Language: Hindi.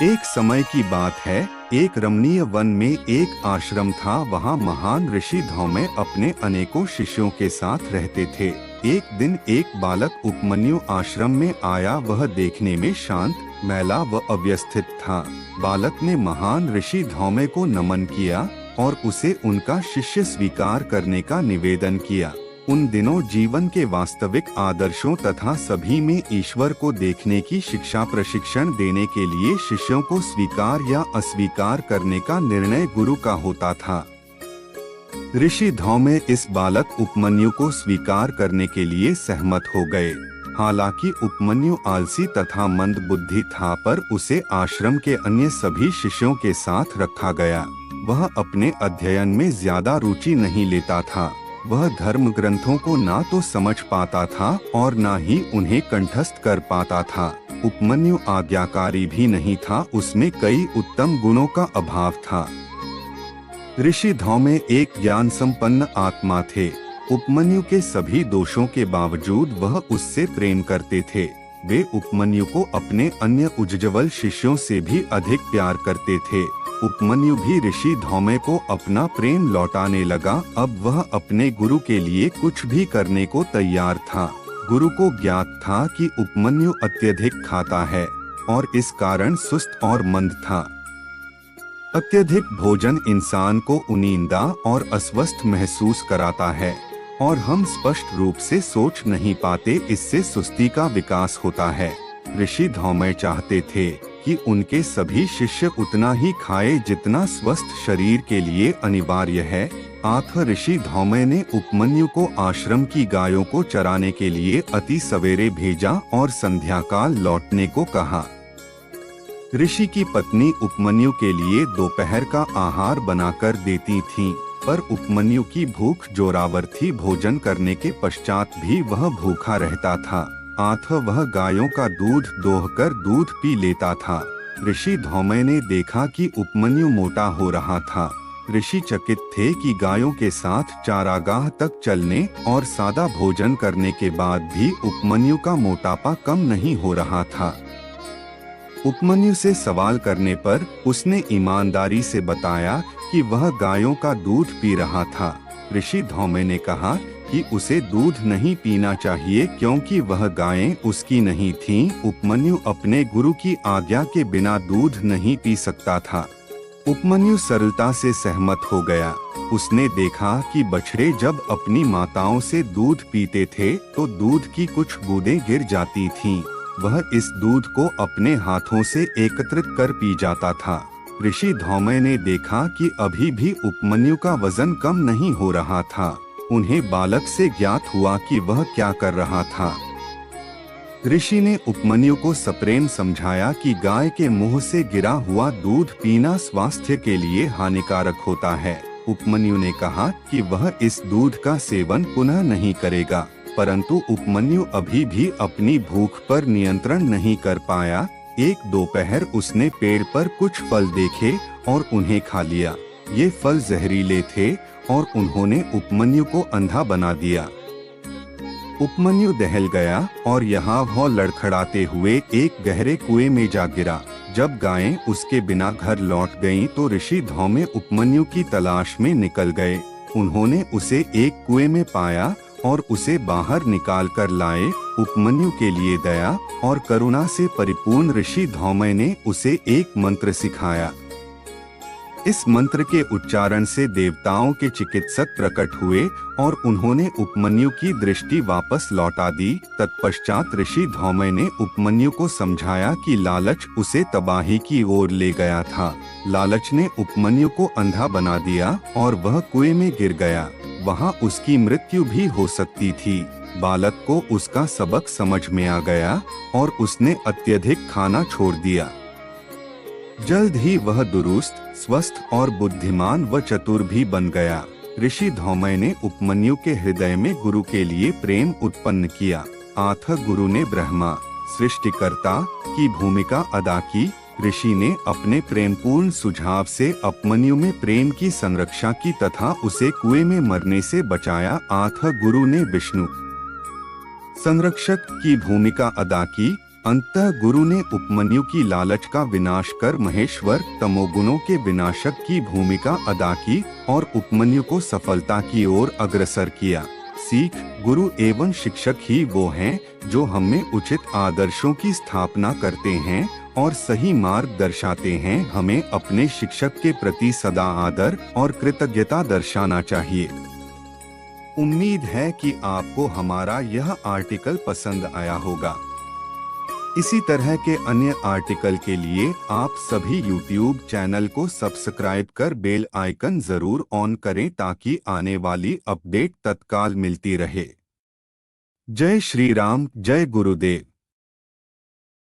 एक समय की बात है, एक रमणीय वन में एक आश्रम था। वहाँ महान ऋषि धौम्य अपने अनेकों शिष्यों के साथ रहते थे। एक दिन एक बालक उपमन्यु आश्रम में आया। वह देखने में शांत, मैला व अव्यवस्थित था। बालक ने महान ऋषि धौम्य को नमन किया और उसे उनका शिष्य स्वीकार करने का निवेदन किया। उन दिनों जीवन के वास्तविक आदर्शों तथा सभी में ईश्वर को देखने की शिक्षा प्रशिक्षण देने के लिए शिष्यों को स्वीकार या अस्वीकार करने का निर्णय गुरु का होता था। ऋषि धौम्य इस बालक उपमन्यु को स्वीकार करने के लिए सहमत हो गए। हालांकि उपमन्यु आलसी तथा मंद बुद्धि था, पर उसे आश्रम के अन्य सभी शिष्यों के साथ रखा गया। वह अपने अध्ययन में ज्यादा रुचि नहीं लेता था। वह धर्म ग्रंथों को ना तो समझ पाता था और ना ही उन्हें कंठस्थ कर पाता था। उपमन्यु आज्ञाकारी भी नहीं था, उसमें कई उत्तम गुणों का अभाव था। ऋषि धौम्य एक ज्ञान संपन्न आत्मा थे। उपमन्यु के सभी दोषों के बावजूद वह उससे प्रेम करते थे। वे उपमन्यु को अपने अन्य उज्ज्वल शिष्यों से भी अधिक प्यार करते थे। उपमन्यु भी ऋषि धौम्य को अपना प्रेम लौटाने लगा। अब वह अपने गुरु के लिए कुछ भी करने को तैयार था। गुरु को ज्ञात था कि उपमन्यु अत्यधिक खाता है और इस कारण सुस्त और मंद था। अत्यधिक भोजन इंसान को उनींदा और अस्वस्थ महसूस कराता है और हम स्पष्ट रूप से सोच नहीं पाते, इससे सुस्ती का विकास होता है। ऋषि धौम्य चाहते थे कि उनके सभी शिष्य उतना ही खाए जितना स्वस्थ शरीर के लिए अनिवार्य है। आठ ऋषि धौम्य ने उपमन्यु को आश्रम की गायों को चराने के लिए अति सवेरे भेजा और संध्याकाल लौटने को कहा। ऋषि की पत्नी उपमन्यु के लिए दोपहर का आहार बनाकर देती थीं, पर उपमन्यु की भूख जोरावर थी। भोजन करने के पश्चात भी वह भूखा रहता था। आठ वह गायों का दूध दोहकर दूध पी लेता था। ऋषि धौम्य ने देखा कि उपमन्यु मोटा हो रहा था। ऋषि चकित थे कि गायों के साथ चारागाह तक चलने और सादा भोजन करने के बाद भी उपमन्यु का मोटापा कम नहीं हो रहा था। उपमन्यु से सवाल करने पर उसने ईमानदारी से बताया कि वह गायों का दूध पी रहा था। ऋषि धौम्य ने कहा कि उसे दूध नहीं पीना चाहिए क्योंकि वह गायें उसकी नहीं थीं। उपमन्यु अपने गुरु की आज्ञा के बिना दूध नहीं पी सकता था। उपमन्यु सरलता से सहमत हो गया। उसने देखा कि बछड़े जब अपनी माताओं से दूध पीते थे तो दूध की कुछ बूंदें गिर जाती थीं। वह इस दूध को अपने हाथों से एकत्रित कर पी जाता था। ऋषि धौम्य ने देखा कि अभी भी उपमन्यु का वजन कम नहीं हो रहा था। उन्हें बालक से ज्ञात हुआ कि वह क्या कर रहा था। ऋषि ने उपमन्यु को सप्रेम समझाया कि गाय के मुंह से गिरा हुआ दूध पीना स्वास्थ्य के लिए हानिकारक होता है। उपमन्यु ने कहा कि वह इस दूध का सेवन पुनः नहीं करेगा, परंतु उपमन्यु अभी भी अपनी भूख पर नियंत्रण नहीं कर पाया। एक दोपहर उसने पेड़ पर कुछ फल देखे और उन्हें खा लिया। ये फल जहरीले थे और उन्होंने उपमन्यु को अंधा बना दिया। उपमन्यु दहल गया और यहाँ वहाँ लड़खड़ाते हुए एक गहरे कुएं में जा गिरा। जब गायें उसके बिना घर लौट गईं तो ऋषि धौम्य उपमन्यु की तलाश में निकल गए। उन्होंने उसे एक कुएं में पाया और उसे बाहर निकाल कर लाए। उपमन्यु के लिए दया और करुणा से परिपूर्ण ऋषि धौम्य ने उसे एक मंत्र सिखाया। इस मंत्र के उच्चारण से देवताओं के चिकित्सक प्रकट हुए और उन्होंने उपमन्यु की दृष्टि वापस लौटा दी। तत्पश्चात ऋषि धौम्य ने उपमन्यु को समझाया कि लालच उसे तबाही की ओर ले गया था। लालच ने उपमन्यु को अंधा बना दिया और वह कुएं में गिर गया। वहां उसकी मृत्यु भी हो सकती थी। बालक को उसका सबक समझ में आ गया और उसने अत्यधिक खाना छोड़ दिया। जल्द ही वह दुरुस्त, स्वस्थ और बुद्धिमान व चतुर भी बन गया। ऋषि धौम्य ने उपमन्यु के हृदय में गुरु के लिए प्रेम उत्पन्न किया। आठ गुरु ने ब्रह्मा सृष्टिकर्ता की भूमिका अदा की। ऋषि ने अपने प्रेमपूर्ण सुझाव से उपमन्यु में प्रेम की संरक्षा की तथा उसे कुएं में मरने से बचाया। आठ गुरु ने विष्णु संरक्षक की भूमिका अदा की। अंततः गुरु ने उपमन्यु की लालच का विनाश कर महेश्वर तमोगुणों के विनाशक की भूमिका अदा की और उपमन्यु को सफलता की ओर अग्रसर किया। सीख: गुरु एवं शिक्षक ही वो हैं जो हमें उचित आदर्शों की स्थापना करते हैं और सही मार्ग दर्शाते हैं। हमें अपने शिक्षक के प्रति सदा आदर और कृतज्ञता दर्शाना चाहिए। उम्मीद है कि आपको हमारा यह आर्टिकल पसंद आया होगा। इसी तरह के अन्य आर्टिकल के लिए आप सभी YouTube चैनल को सब्सक्राइब कर बेल आइकन जरूर ऑन करें ताकि आने वाली अपडेट तत्काल मिलती रहे। जय श्री राम, जय गुरुदेव।